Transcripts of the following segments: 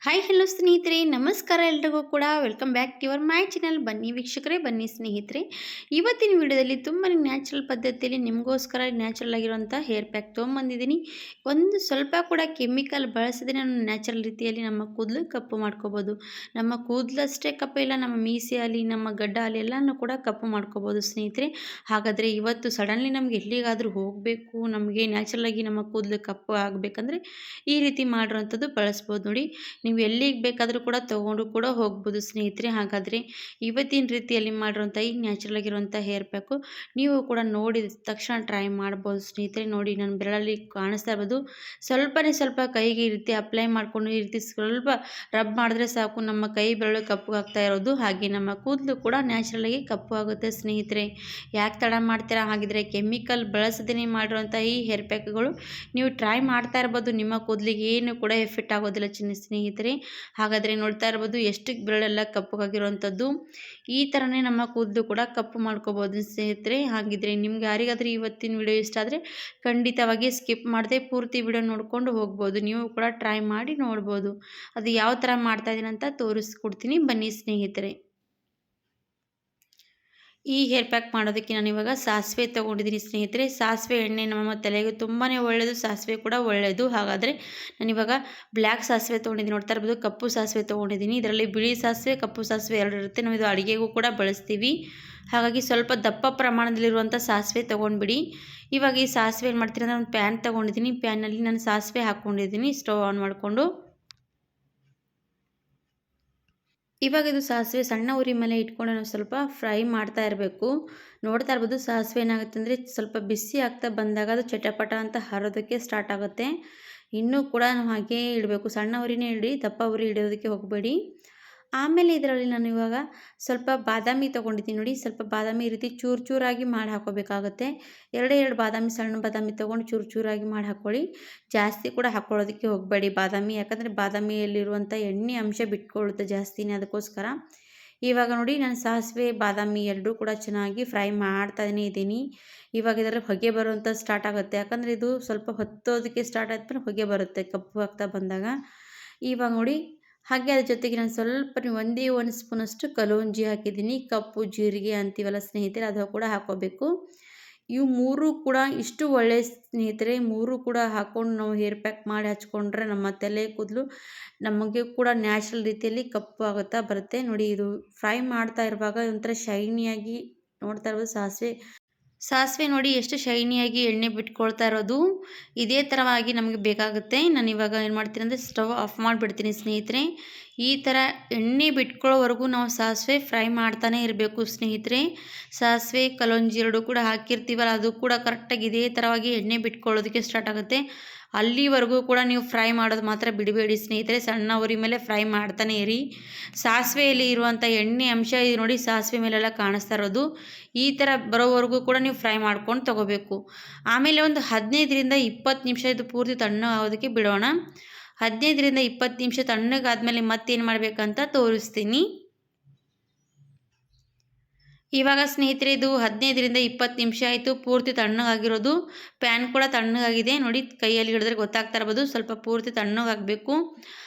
Hi hello ಸ್ನೇಹಿತರೆ, ನಮಸ್ಕಾರ ಎಲ್ರಿಗೂ ಕೂಡ. Welcome back to your my channel. ಬನ್ನಿ ವೀಕ್ಷಕರೇ, ಬನ್ನಿ ಸ್ನೇಹಿತರೆ. ಇವತ್ತಿನ ವಿಡಿಯೋದಲ್ಲಿ ತುಂಬಾ ನ್ಯಾಚುರಲ್ ಪದ್ಧತಿಯಲ್ಲಿ ನಿಮಗೋಸ್ಕರ ನ್ಯಾಚುರಲ್ ಆಗಿರುವಂಥ ಹೇರ್ ಪ್ಯಾಕ್ ತೊಗೊಂಬಂದಿದ್ದೀನಿ. ಒಂದು ಸ್ವಲ್ಪ ಕೂಡ ಕೆಮಿಕಲ್ ಬಳಸದೇ ನಾನು ನ್ಯಾಚುರಲ್ ರೀತಿಯಲ್ಲಿ ನಮ್ಮ ಕೂದಲು ಕಪ್ಪು ಮಾಡ್ಕೋಬೋದು. ನಮ್ಮ ಕೂದಲಷ್ಟೇ ಕಪ್ಪು ಇಲ್ಲ, ನಮ್ಮ ಮೀಸೆ ಆಗಲಿ ನಮ್ಮ ಗಡ್ಡ ಆಗಲಿ ಎಲ್ಲನೂ ಕೂಡ ಕಪ್ಪು ಮಾಡ್ಕೋಬೋದು ಸ್ನೇಹಿತರೆ. ಹಾಗಾದರೆ ಇವತ್ತು ಸಡನ್ಲಿ ನಮ್ಗೆ ಎಲ್ಲಿಗಾದರೂ ಹೋಗಬೇಕು, ನಮಗೆ ನ್ಯಾಚುರಲ್ ಆಗಿ ನಮ್ಮ ಕೂದಲು ಕಪ್ಪು ಆಗಬೇಕಂದ್ರೆ ಈ ರೀತಿ ಮಾಡಿರೋವಂಥದ್ದು ಬಳಸ್ಬೋದು ನೋಡಿ. ನೀವು ಎಲ್ಲಿಗೆ ಬೇಕಾದರೂ ಕೂಡ ತೊಗೊಂಡು ಕೂಡ ಹೋಗ್ಬೋದು ಸ್ನೇಹಿತರೆ. ಹಾಗಾದರೆ ಇವತ್ತಿನ ರೀತಿಯಲ್ಲಿ ಮಾಡಿರೋಂಥ ಈ ನ್ಯಾಚುರಲ್ ಆಗಿರುವಂಥ ಹೇರ್ ಪ್ಯಾಕು ನೀವು ಕೂಡ ನೋಡಿದ ತಕ್ಷಣ ಟ್ರೈ ಮಾಡ್ಬೋದು ಸ್ನೇಹಿತರೆ. ನೋಡಿ, ನನ್ನ ಬೆರಳಲ್ಲಿ ಕಾಣಿಸ್ತಾ ಇರ್ಬೋದು, ಸ್ವಲ್ಪನೇ ಸ್ವಲ್ಪ ಕೈಗೆ ಈ ರೀತಿ ಅಪ್ಲೈ ಮಾಡಿಕೊಂಡು ಈ ರೀತಿ ಸ್ವಲ್ಪ ರಬ್ ಮಾಡಿದ್ರೆ ಸಾಕು, ನಮ್ಮ ಕೈ ಬೆರಳು ಕಪ್ಪು ಆಗ್ತಾ ಇರೋದು. ಹಾಗೆ ನಮ್ಮ ಕೂದಲು ಕೂಡ ನ್ಯಾಚುರಲಾಗಿ ಕಪ್ಪು ಆಗುತ್ತೆ ಸ್ನೇಹಿತರೆ. ಯಾಕೆ ತಡ ಮಾಡ್ತೀರಾ? ಹಾಗಿದ್ರೆ ಕೆಮಿಕಲ್ ಬಳಸದೇ ಮಾಡಿರೋಂಥ ಈ ಹೇರ್ ಪ್ಯಾಕ್ಗಳು ನೀವು ಟ್ರೈ ಮಾಡ್ತಾ ಇರ್ಬೋದು. ನಿಮ್ಮ ಕೂದಲಿಗೆ ಏನು ಕೂಡ ಎಫೆಕ್ಟ್ ಆಗೋದಿಲ್ಲ ಸ್ನೇಹಿತರೆ. ಹಾಗಾದರೆ ನೋಡ್ತಾ ಇರ್ಬೋದು ಎಷ್ಟು ಬೆರಳೆಲ್ಲ ಕಪ್ಪಗಾಗಿರುವಂಥದ್ದು. ಈ ಥರನೇ ನಮ್ಮ ಕೂದಲು ಕೂಡ ಕಪ್ಪು ಮಾಡ್ಕೋಬೋದು ಸ್ನೇಹಿತರೆ. ಹಾಗಿದ್ರೆ ನಿಮ್ಗೆ ಯಾರಿಗಾದ್ರೂ ಇವತ್ತಿನ ವಿಡಿಯೋ ಇಷ್ಟ ಆದರೆ ಖಂಡಿತವಾಗಿ ಸ್ಕಿಪ್ ಮಾಡದೆ ಪೂರ್ತಿ ವಿಡಿಯೋ ನೋಡಿಕೊಂಡು ಹೋಗ್ಬೋದು. ನೀವು ಕೂಡ ಟ್ರೈ ಮಾಡಿ ನೋಡ್ಬೋದು. ಅದು ಯಾವ ಥರ ಮಾಡ್ತಾ ಇದ್ದೀನಿ ಅಂತ ತೋರಿಸ್ಕೊಡ್ತೀನಿ, ಬನ್ನಿ ಸ್ನೇಹಿತರೆ. ಈ ಹೇರ್ ಪ್ಯಾಕ್ ಮಾಡೋದಕ್ಕೆ ನಾನು ಇವಾಗ ಸಾಸಿವೆ ತೊಗೊಂಡಿದ್ದೀನಿ ಸ್ನೇಹಿತರೆ. ಸಾಸಿವೆ ಎಣ್ಣೆ ನಮ್ಮ ತಲೆಗೆ ತುಂಬಾ ಒಳ್ಳೆಯದು, ಸಾಸಿವೆ ಕೂಡ ಒಳ್ಳೆಯದು. ಹಾಗಾದರೆ ನಾನಿವಾಗ ಬ್ಲ್ಯಾಕ್ ಸಾಸಿವೆ ತೊಗೊಂಡಿದ್ದೀನಿ, ನೋಡ್ತಾ ಇರ್ಬೋದು. ಕಪ್ಪು ಸಾಸಿವೆ ತೊಗೊಂಡಿದ್ದೀನಿ. ಇದರಲ್ಲಿ ಬಿಳಿ ಸಾಸಿವೆ, ಕಪ್ಪು ಸಾಸಿವೆ ಎರಡು ಇರುತ್ತೆ. ನಾವು ಇದು ಅಡುಗೆಗೂ ಕೂಡ ಬಳಸ್ತೀವಿ. ಹಾಗಾಗಿ ಸ್ವಲ್ಪ ದಪ್ಪ ಪ್ರಮಾಣದಲ್ಲಿರುವಂಥ ಸಾಸಿವೆ ತೊಗೊಂಡ್ಬಿಡಿ. ಇವಾಗ ಈ ಸಾಸಿವೆ ಏನು ಮಾಡ್ತೀನಿ ಅಂದರೆ ಒಂದು ಪ್ಯಾನ್ ತೊಗೊಂಡಿದ್ದೀನಿ. ಪ್ಯಾನಲ್ಲಿ ನಾನು ಸಾಸಿವೆ ಹಾಕ್ಕೊಂಡಿದ್ದೀನಿ. ಸ್ಟವ್ ಆನ್ ಮಾಡಿಕೊಂಡು ಇವಾಗ ಇದು ಸಾಸಿವೆ ಸಣ್ಣ ಉರಿ ಮೇಲೆ ಇಟ್ಕೊಂಡು ನಾವು ಸ್ವಲ್ಪ ಫ್ರೈ ಮಾಡ್ತಾ ಇರಬೇಕು. ನೋಡ್ತಾ ಇರ್ಬೋದು ಸಾಸಿವೆ ಏನಾಗುತ್ತೆ ಅಂದರೆ ಸ್ವಲ್ಪ ಬಿಸಿ ಆಗ್ತಾ ಬಂದಾಗ ಅದು ಚಟಪಟ ಅಂತ ಹರೋದಕ್ಕೆ ಸ್ಟಾರ್ಟ್ ಆಗುತ್ತೆ. ಇನ್ನೂ ಕೂಡ ನಾವು ಹಾಗೇ ಇಡಬೇಕು, ಸಣ್ಣ ಉರಿನೇ ಇಡಿ, ದಪ್ಪ ಉರಿ ಇಡೋದಕ್ಕೆ ಹೋಗಬೇಡಿ. ಆಮೇಲೆ ಇದರಲ್ಲಿ ನಾನು ಇವಾಗ ಸ್ವಲ್ಪ ಬಾದಾಮಿ ತೊಗೊಂಡಿದ್ದೀನಿ ನೋಡಿ. ಸ್ವಲ್ಪ ಬಾದಾಮಿ ಈ ರೀತಿ ಚೂರು ಚೂರಾಗಿ ಮಾಡಿ ಹಾಕೋಬೇಕಾಗುತ್ತೆ. ಎರಡು ಬಾದಾಮಿ, ಸಣ್ಣ ಬಾದಾಮಿ ತೊಗೊಂಡು ಚೂರು ಚೂರಾಗಿ ಮಾಡಿ ಹಾಕ್ಕೊಳ್ಳಿ. ಜಾಸ್ತಿ ಕೂಡ ಹಾಕ್ಕೊಳ್ಳೋದಕ್ಕೆ ಹೋಗಬೇಡಿ ಬಾದಾಮಿ, ಯಾಕಂದರೆ ಬಾದಾಮಿಯಲ್ಲಿರುವಂಥ ಎಣ್ಣೆ ಅಂಶ ಬಿಟ್ಕೊಳ್ಳುತ್ತೆ ಜಾಸ್ತಿನೇ, ಅದಕ್ಕೋಸ್ಕರ. ಇವಾಗ ನೋಡಿ ನಾನು ಸಾಸಿವೆ ಬಾದಾಮಿ ಎರಡೂ ಕೂಡ ಚೆನ್ನಾಗಿ ಫ್ರೈ ಮಾಡ್ತಾನೇ ಇದ್ದೀನಿ. ಇವಾಗ ಇದರ ಹೊಗೆ ಬರುವಂಥ ಸ್ಟಾರ್ಟ್ ಆಗುತ್ತೆ, ಯಾಕಂದರೆ ಇದು ಸ್ವಲ್ಪ ಹೊತ್ತೋದಕ್ಕೆ ಸ್ಟಾರ್ಟ್ ಆದ್ಮೇಲೆ ಹೊಗೆ ಬರುತ್ತೆ ಕಪ್ಪು ಆಗ್ತಾ ಬಂದಾಗ. ಇವಾಗ ನೋಡಿ ಹಾಗೆ ಅದ್ರ ಜೊತೆಗೆ ನಾನು ಸ್ವಲ್ಪ ಒಂದೇ ಒಂದು ಸ್ಪೂನಷ್ಟು ಕಲೋಂಜಿ ಹಾಕಿದ್ದೀನಿ. ಕಪ್ಪು ಜೀರಿಗೆ ಅಂತೀವಲ್ಲ ಸ್ನೇಹಿತರೆ, ಅದು ಕೂಡ ಹಾಕ್ಕೋಬೇಕು. ಇವು ಮೂರು ಕೂಡ ಇಷ್ಟು ಒಳ್ಳೆಯ ಸ್ನೇಹಿತರೆ. ಮೂರು ಕೂಡ ಹಾಕ್ಕೊಂಡು ನಾವು ಹೇರ್ ಪ್ಯಾಕ್ ಮಾಡಿ ಹಚ್ಕೊಂಡ್ರೆ ನಮ್ಮ ತಲೆ ಕೂದಲು ನಮಗೆ ಕೂಡ ನ್ಯಾಚುರಲ್ ರೀತಿಯಲ್ಲಿ ಕಪ್ಪು ಆಗುತ್ತಾ ಬರುತ್ತೆ ನೋಡಿ. ಇದು ಫ್ರೈ ಮಾಡ್ತಾ ಇರುವಾಗ ಒಂಥರ ಶೈನಿಯಾಗಿ ನೋಡ್ತಾ ಇರ್ಬೋದು. ಸಾಸಿವೆ ನೋಡಿ ಎಷ್ಟು ಶೈನಿಯಾಗಿ ಎಣ್ಣೆ ಬಿಟ್ಕೊಳ್ತಾ ಇರೋದು. ಇದೇ ಥರವಾಗಿ ನಮಗೆ ಬೇಕಾಗುತ್ತೆ. ನಾನು ಇವಾಗ ಏನು ಮಾಡ್ತೀನಿ ಅಂದರೆ ಸ್ಟವ್ ಆಫ್ ಮಾಡಿಬಿಡ್ತೀನಿ ಸ್ನೇಹಿತರೆ. ಈ ಥರ ಎಣ್ಣೆ ಬಿಟ್ಕೊಳ್ಳೋವರೆಗೂ ನಾವು ಸಾಸಿವೆ ಫ್ರೈ ಮಾಡ್ತಾನೆ ಇರಬೇಕು ಸ್ನೇಹಿತರೆ. ಸಾಸಿವೆ ಕಲೋಂಜಿ ಎರಡು ಕೂಡ ಹಾಕಿರ್ತೀವಲ್ಲ, ಅದು ಕೂಡ ಕರೆಕ್ಟಾಗಿ ಇದೇ ಥರವಾಗಿ ಎಣ್ಣೆ ಬಿಟ್ಕೊಳ್ಳೋದಕ್ಕೆ ಸ್ಟಾರ್ಟ್ ಆಗುತ್ತೆ. ಅಲ್ಲಿವರೆಗೂ ಕೂಡ ನೀವು ಫ್ರೈ ಮಾಡೋದು ಮಾತ್ರ ಬಿಡಬೇಡಿ ಸ್ನೇಹಿತರೆ. ಸಣ್ಣ ಉರಿ ಮೇಲೆ ಫ್ರೈ ಮಾಡ್ತಾನೆ ಇರಿ. ಸಾಸಿವೆಯಲ್ಲಿ ಇರುವಂಥ ಎಣ್ಣೆ ಅಂಶ ಇದು ನೋಡಿ, ಸಾಸಿವೆ ಮೇಲೆಲ್ಲ ಕಾಣಿಸ್ತಾ ಇರೋದು. ಈ ಥರ ಬರೋವರೆಗೂ ಕೂಡ ನೀವು ಫ್ರೈ ಮಾಡ್ಕೊಂಡು ತೊಗೋಬೇಕು. ಆಮೇಲೆ ಒಂದು 15-20 ನಿಮಿಷ ಇದು ಪೂರ್ತಿ ತಣ್ಣಗಾಗೋದಕ್ಕೆ ಬಿಡೋಣ. 15-20 ನಿಮಿಷ ತಣ್ಣಗಾದ್ಮೇಲೆ ಮತ್ತೇನು ಮಾಡಬೇಕಂತ ತೋರಿಸ್ತೀನಿ. ಇವಾಗ ಸ್ನೇಹಿತರೆ ಇದು 15-20 ನಿಮಿಷ ಆಯಿತು, ಪೂರ್ತಿ ತಣ್ಣಗಾಗಿರೋದು. ಪ್ಯಾನ್ ಕೂಡ ತಣ್ಣಗಾಗಿದೆ ನೋಡಿ, ಕೈಯಲ್ಲಿ ಹಿಡಿದ್ರೆ ಗೊತ್ತಾಗ್ತಾ ಇರ್ಬೋದು. ಸ್ವಲ್ಪ ಪೂರ್ತಿ ತಣ್ಣಗಾಗಬೇಕು.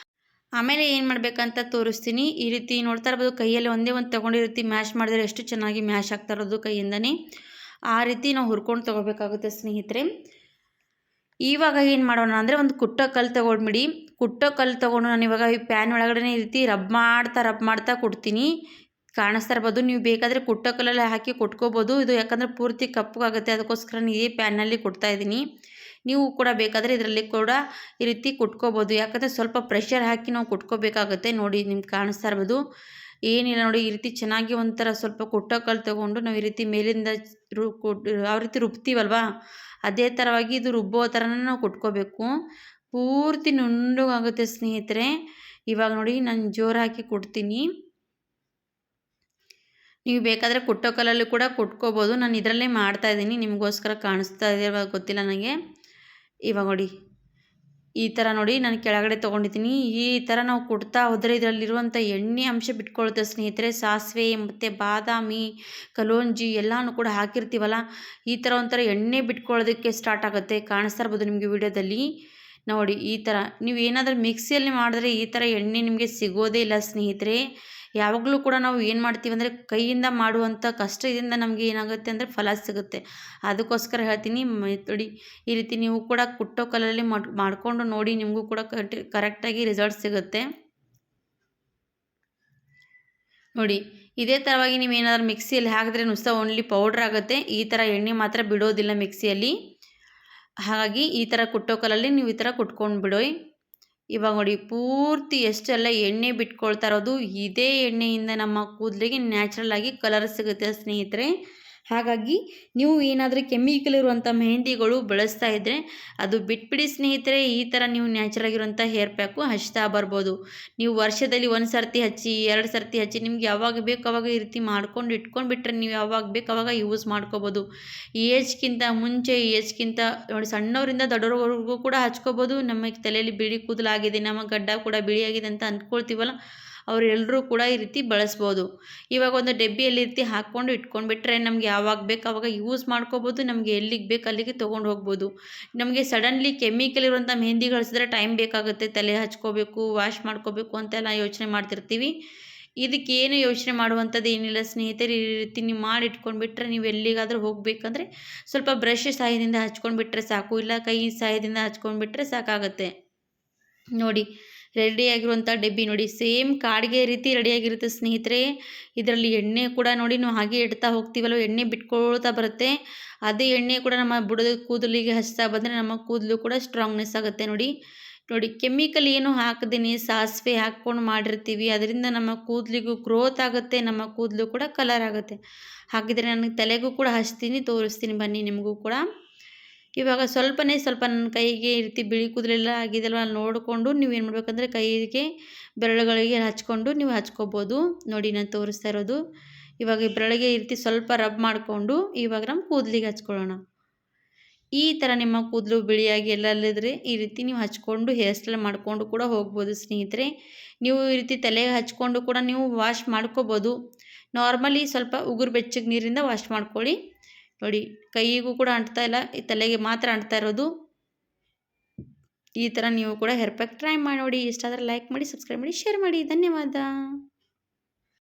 ಆಮೇಲೆ ಏನು ಮಾಡಬೇಕಂತ ತೋರಿಸ್ತೀನಿ. ಈ ರೀತಿ ನೋಡ್ತಾ ಇರ್ಬೋದು, ಕೈಯಲ್ಲಿ ಒಂದೇ ಒಂದು ತೊಗೊಂಡು ಈ ರೀತಿ ಮ್ಯಾಶ್ ಮಾಡಿದ್ರೆ ಎಷ್ಟು ಚೆನ್ನಾಗಿ ಮ್ಯಾಶ್ ಆಗ್ತಾ ಇರೋದು ಕೈಯಿಂದನೇ. ಆ ರೀತಿ ನಾವು ಹುರ್ಕೊಂಡು ತೊಗೋಬೇಕಾಗುತ್ತೆ ಸ್ನೇಹಿತರೆ. ಇವಾಗ ಏನು ಮಾಡೋಣ ಅಂದರೆ ಒಂದು ಕುಟ್ಟೋ ಕಲ್ಲು ತೊಗೊಂಡ್ಬಿಡಿ. ಕುಟ್ಟೋ ಕಲ್ಲು ತೊಗೊಂಡು ನಾನು ಇವಾಗ ಈ ಪ್ಯಾನ್ ಒಳಗಡೆ ಈ ರೀತಿ ರಬ್ ಮಾಡ್ತಾ ಕುಟ್ತೀನಿ. ಕಾಣಿಸ್ತಾ ಇರ್ಬೋದು. ನೀವು ಬೇಕಾದರೆ ಕುಟ್ಟೋ ಕಲ್ಲಲ್ಲಿ ಹಾಕಿ ಕುಟ್ಕೋಬೋದು. ಇದು ಯಾಕಂದರೆ ಪೂರ್ತಿ ಕಪ್ಪಗಾಗುತ್ತೆ, ಅದಕ್ಕೋಸ್ಕರ ನಾನು ಇದೇ ಪ್ಯಾನ್ನಲ್ಲಿ ಕುಟ್ತಾ ಇದ್ದೀನಿ. ನೀವು ಕೂಡ ಬೇಕಾದರೆ ಇದರಲ್ಲಿ ಕೂಡ ಈ ರೀತಿ ಕುಟ್ಕೋಬೋದು, ಯಾಕಂದರೆ ಸ್ವಲ್ಪ ಪ್ರೆಷರ್ ಹಾಕಿ ನಾವು ಕುಟ್ಕೋಬೇಕಾಗುತ್ತೆ. ನೋಡಿ ನಿಮ್ಗೆ ಕಾಣಿಸ್ತಾ ಇರ್ಬೋದು. ಏನಿಲ್ಲ ನೋಡಿ, ಈ ರೀತಿ ಚೆನ್ನಾಗಿ ಒಂಥರ ಸ್ವಲ್ಪ ಕುಟ್ಟೋ ಕಲ್ಲು ತೊಗೊಂಡು ನಾವು ಈ ರೀತಿ ಮೇಲಿಂದ ಯಾವ ರೀತಿ ರುಬ್ತೀವಲ್ವಾ, ಅದೇ ಥರವಾಗಿ ಇದು ರುಬ್ಬೋ ಥರನೇ ನಾವು ಕುಟ್ಕೋಬೇಕು. ಪೂರ್ತಿ ನುಣ್ಣಗಾಗುತ್ತೆ ಸ್ನೇಹಿತರೆ. ಇವಾಗ ನೋಡಿ ನಾನು ಜೋರು ಹಾಕಿ ಕುಟ್ತೀನಿ. ನೀವು ಬೇಕಾದರೆ ಕುಟ್ಟೋ ಕಲ್ಲಲ್ಲಿ ಕೂಡ ಕುಟ್ಕೋಬೋದು. ನಾನು ಇದರಲ್ಲೇ ಮಾಡ್ತಾಯಿದ್ದೀನಿ, ನಿಮಗೋಸ್ಕರ ಕಾಣಿಸ್ತಾ ಇದೆ ಗೊತ್ತಿಲ್ಲ ನನಗೆ. ಇವಾಗ ನೋಡಿ ಈ ಥರ ನೋಡಿ ನಾನು ಕೆಳಗಡೆ ತೊಗೊಂಡಿದ್ದೀನಿ. ಈ ಥರ ನಾವು ಕುಟ್ತಾ ಹೋದರೆ ಇದರಲ್ಲಿರುವಂಥ ಎಣ್ಣೆ ಅಂಶ ಬಿಟ್ಕೊಳುತ್ತೆ ಸ್ನೇಹಿತರೆ. ಸಾಸಿವೆ ಮತ್ತು ಬಾದಾಮಿ, ಕಲೋಂಜಿ ಎಲ್ಲನೂ ಕೂಡ ಹಾಕಿರ್ತೀವಲ್ಲ, ಈ ಥರ ಒಂಥರ ಎಣ್ಣೆ ಬಿಟ್ಕೊಳ್ಳೋದಕ್ಕೆ ಸ್ಟಾರ್ಟ್ ಆಗುತ್ತೆ. ಕಾಣಿಸ್ತಾ ಇರ್ಬೋದು ನಿಮಗೆ ವಿಡಿಯೋದಲ್ಲಿ. ನೋಡಿ ಈ ಥರ ನೀವು ಏನಾದರೂ ಮಿಕ್ಸಿಯಲ್ಲಿ ಮಾಡಿದ್ರೆ ಈ ಥರ ಎಣ್ಣೆ ನಿಮಗೆ ಸಿಗೋದೇ ಇಲ್ಲ ಸ್ನೇಹಿತರೆ. ಯಾವಾಗಲೂ ಕೂಡ ನಾವು ಏನು ಮಾಡ್ತೀವಿ ಅಂದರೆ ಕೈಯಿಂದ ಮಾಡುವಂಥ ಕಷ್ಟದಿಂದ ನಮಗೆ ಏನಾಗುತ್ತೆ ಅಂದರೆ ಫಲ ಸಿಗುತ್ತೆ. ಅದಕ್ಕೋಸ್ಕರ ಹೇಳ್ತೀನಿ ನೋಡಿ ಈ ರೀತಿ ನೀವು ಕೂಡ ಕುಟ್ಟೋ ಕಲ್ಲಲ್ಲಿ ಮಾಡಿಕೊಂಡು ನೋಡಿ, ನಿಮಗೂ ಕೂಡ ಕರೆಕ್ಟಾಗಿ ರಿಸಲ್ಟ್ ಸಿಗುತ್ತೆ. ನೋಡಿ ಇದೇ ಥರವಾಗಿ ನೀವು ಏನಾದರೂ ಮಿಕ್ಸಿಯಲ್ಲಿ ಹಾಕಿದ್ರೆ ನುಸ್ತಾ ಓನ್ಲಿ ಪೌಡ್ರ್ ಆಗುತ್ತೆ. ಈ ಥರ ಎಣ್ಣೆ ಮಾತ್ರ ಬಿಡೋದಿಲ್ಲ ಮಿಕ್ಸಿಯಲ್ಲಿ. ಹಾಗಾಗಿ ಈ ಥರ ಕುಟ್ಟೋ ಕಲ್ಲಲ್ಲಿ ನೀವು ಈ ಥರ ಕುಟ್ಕೊಂಡು ಬಿಡೋಯ್. ಇವಾಗ ನೋಡಿ ಪೂರ್ತಿ ಎಷ್ಟೆಲ್ಲ ಎಣ್ಣೆ ಬಿಟ್ಕೊಳ್ತಾ ಇರೋದು, ಇದೇ ಎಣ್ಣೆಯಿಂದ ನಮ್ಮ ಕೂದಲಿಗೆ ನ್ಯಾಚುರಲ್ ಆಗಿ ಕಲರ್ ಸಿಗುತ್ತೆ ಸ್ನೇಹಿತರೆ. ಹಾಗಾಗಿ ನೀವು ಏನಾದರೂ ಕೆಮಿಕಲ್ ಇರುವಂಥ ಮೆಹಂದಿಗಳು ಬಳಸ್ತಾ ಇದ್ದರೆ ಅದು ಬಿಟ್ಬಿಡಿ ಸ್ನೇಹಿತರೆ. ಈ ಥರ ನೀವು ನ್ಯಾಚುರಲ್ ಆಗಿರುವಂಥ ಹೇರ್ ಪ್ಯಾಕು ಹಚ್ತಾ ಬರ್ಬೋದು. ನೀವು ವರ್ಷದಲ್ಲಿ 1 ಸರ್ತಿ ಹಚ್ಚಿ 2 ಸರ್ತಿ ಹಚ್ಚಿ ನಿಮ್ಗೆ ಯಾವಾಗ ಬೇಕು ಅವಾಗ ಈ ರೀತಿ ಮಾಡ್ಕೊಂಡು ಇಟ್ಕೊಂಡ್ಬಿಟ್ರೆ ನೀವು ಯಾವಾಗ ಬೇಕು ಅವಾಗ ಯೂಸ್ ಮಾಡ್ಕೋಬೋದು. ಈ ಏಜ್ಗಿಂತ ಮುಂಚೆ, ಈ ಏಜ್ಗಿಂತ ನೋಡಿ ಸಣ್ಣವರಿಂದ ದೊಡ್ಡವ್ರವರೆಗೂ ಕೂಡ ಹಚ್ಕೋಬೋದು. ನಮ್ಮ ತಲೆಯಲ್ಲಿ ಬಿಳಿ ಕೂದಲಾಗಿದೆ, ನಮ್ಮ ಗಡ್ಡ ಕೂಡ ಬಿಳಿಯಾಗಿದೆ ಅಂತ ಅಂದ್ಕೊಳ್ತೀವಲ್ಲ, ಅವರೆಲ್ಲರೂ ಕೂಡ ಈ ರೀತಿ ಬಳಸ್ಬೋದು. ಇವಾಗ ಒಂದು ಡಬ್ಬಿಯಲ್ಲಿ ರೀತಿ ಹಾಕ್ಕೊಂಡು ಇಟ್ಕೊಂಡ್ಬಿಟ್ರೆ ನಮ್ಗೆ ಯಾವಾಗ ಬೇಕು ಅವಾಗ ಯೂಸ್ ಮಾಡ್ಕೋಬೋದು. ನಮಗೆ ಎಲ್ಲಿಗೆ ಬೇಕು ಅಲ್ಲಿಗೆ ತೊಗೊಂಡು ಹೋಗ್ಬೋದು. ನಮಗೆ ಸಡನ್ಲಿ ಕೆಮಿಕಲ್ ಇರುವಂಥ ಮೆಹಂದಿ ಗಳಿಸಿದ್ರೆ ಟೈಮ್ ಬೇಕಾಗುತ್ತೆ. ತಲೆ ಹಚ್ಕೋಬೇಕು, ವಾಶ್ ಮಾಡ್ಕೋಬೇಕು ಅಂತೆಲ್ಲ ಯೋಚನೆ ಮಾಡ್ತಿರ್ತೀವಿ. ಇದಕ್ಕೇನು ಯೋಚನೆ ಮಾಡುವಂಥದ್ದು ಏನಿಲ್ಲ ಸ್ನೇಹಿತರೆ. ಈ ರೀತಿ ನೀವು ಮಾಡಿ ಇಟ್ಕೊಂಡ್ಬಿಟ್ರೆ ನೀವು ಎಲ್ಲಿಗಾದರೂ ಹೋಗಬೇಕಂದ್ರೆ ಸ್ವಲ್ಪ ಬ್ರಷ್ ಸಹಾಯದಿಂದ ಹಚ್ಕೊಂಡ್ಬಿಟ್ರೆ ಸಾಕು, ಇಲ್ಲ ಕೈ ಸಹಾಯದಿಂದ ಹಚ್ಕೊಂಡ್ಬಿಟ್ರೆ ಸಾಕಾಗುತ್ತೆ. ನೋಡಿ ರೆಡಿಯಾಗಿರುವಂಥ ಡಬ್ಬಿ ನೋಡಿ ಸೇಮ್ ಕಾಡಿಗೆ ರೀತಿ ರೆಡಿಯಾಗಿರುತ್ತೆ ಸ್ನೇಹಿತರೆ. ಇದರಲ್ಲಿ ಎಣ್ಣೆ ಕೂಡ ನೋಡಿ ನಾವು ಹಾಗೆ ಇಡ್ತಾ ಹೋಗ್ತೀವಲ್ಲ, ಎಣ್ಣೆ ಬಿಟ್ಕೊಳ್ತಾ ಬರುತ್ತೆ. ಅದೇ ಎಣ್ಣೆ ಕೂಡ ನಮ್ಮ ಬುಡದ ಕೂದಲಿಗೆ ಹಚ್ತಾ ಬಂದರೆ ನಮ್ಮ ಕೂದಲು ಕೂಡ ಸ್ಟ್ರಾಂಗ್ನೆಸ್ ಆಗುತ್ತೆ. ನೋಡಿ ನೋಡಿ ಕೆಮಿಕಲ್ ಏನು ಹಾಕದೇನೆ ಸಾಸಿವೆ ಹಾಕ್ಕೊಂಡು ಮಾಡಿರ್ತೀವಿ, ಅದರಿಂದ ನಮ್ಮ ಕೂದಲಿಗೂ ಗ್ರೋತ್ ಆಗುತ್ತೆ, ನಮ್ಮ ಕೂದಲು ಕೂಡ ಕಲರ್ ಆಗುತ್ತೆ. ಹಾಗಿದ್ರೆ ನನಗೆ ತಲೆಗೂ ಕೂಡ ಹಚ್ತೀನಿ, ತೋರಿಸ್ತೀನಿ ಬನ್ನಿ ನಿಮಗೂ ಕೂಡ. ಇವಾಗ ಸ್ವಲ್ಪ ನನ್ನ ಕೈಗೆ ಈ ರೀತಿ ಬಿಳಿ ಕೂದಲೆಲ್ಲ ಆಗಿದೆಲ್ವ ನೋಡಿಕೊಂಡು ನೀವೇನು ಮಾಡಬೇಕಂದ್ರೆ ಕೈಗೆ ಬೆರಳುಗಳಿಗೆ ಹಚ್ಕೊಂಡು ನೀವು ಹಚ್ಕೋಬೋದು. ನೋಡಿ ನಾನು ತೋರಿಸ್ತಾ ಇರೋದು. ಇವಾಗ ಈ ಬೆರಳಿಗೆ ಈ ರೀತಿ ಸ್ವಲ್ಪ ರಬ್ ಮಾಡಿಕೊಂಡು ಇವಾಗ ನಮ್ಮ ಕೂದಲಿಗೆ ಹಚ್ಕೊಳ್ಳೋಣ. ಈ ಥರ ನಿಮ್ಮ ಕೂದಲು ಬಿಳಿಯಾಗಿ ಎಲ್ಲಲ್ಲಿದ್ರೆ ಈ ರೀತಿ ನೀವು ಹಚ್ಕೊಂಡು ಹೇರ್ ಸ್ಟೈಲ್ ಮಾಡಿಕೊಂಡು ಕೂಡ ಹೋಗ್ಬೋದು ಸ್ನೇಹಿತರೆ. ನೀವು ಈ ರೀತಿ ತಲೆಗೆ ಹಚ್ಕೊಂಡು ಕೂಡ ನೀವು ವಾಶ್ ಮಾಡ್ಕೋಬೋದು. ನಾರ್ಮಲಿ ಸ್ವಲ್ಪ ಉಗುರು ಬೆಚ್ಚಗೆ ನೀರಿಂದ ವಾಶ್ ಮಾಡ್ಕೊಳ್ಳಿ. ನೋಡಿ ಕೈಗೂ ಕೂಡ ಅಂಟ್ತಾ ಇಲ್ಲ, ಈ ತಲೆಗೆ ಮಾತ್ರ ಅಂಟ್ತಾ ಇರೋದು. ಈ ಥರ ನೀವು ಕೂಡ ಹೇರ್ ಪ್ಯಾಕ್ ಟ್ರೈ ಮಾಡಿ ನೋಡಿ. ಇಷ್ಟ ಆದರೆ ಲೈಕ್ ಮಾಡಿ, ಸಬ್ಸ್ಕ್ರೈಬ್ ಮಾಡಿ, ಶೇರ್ ಮಾಡಿ. ಧನ್ಯವಾದ.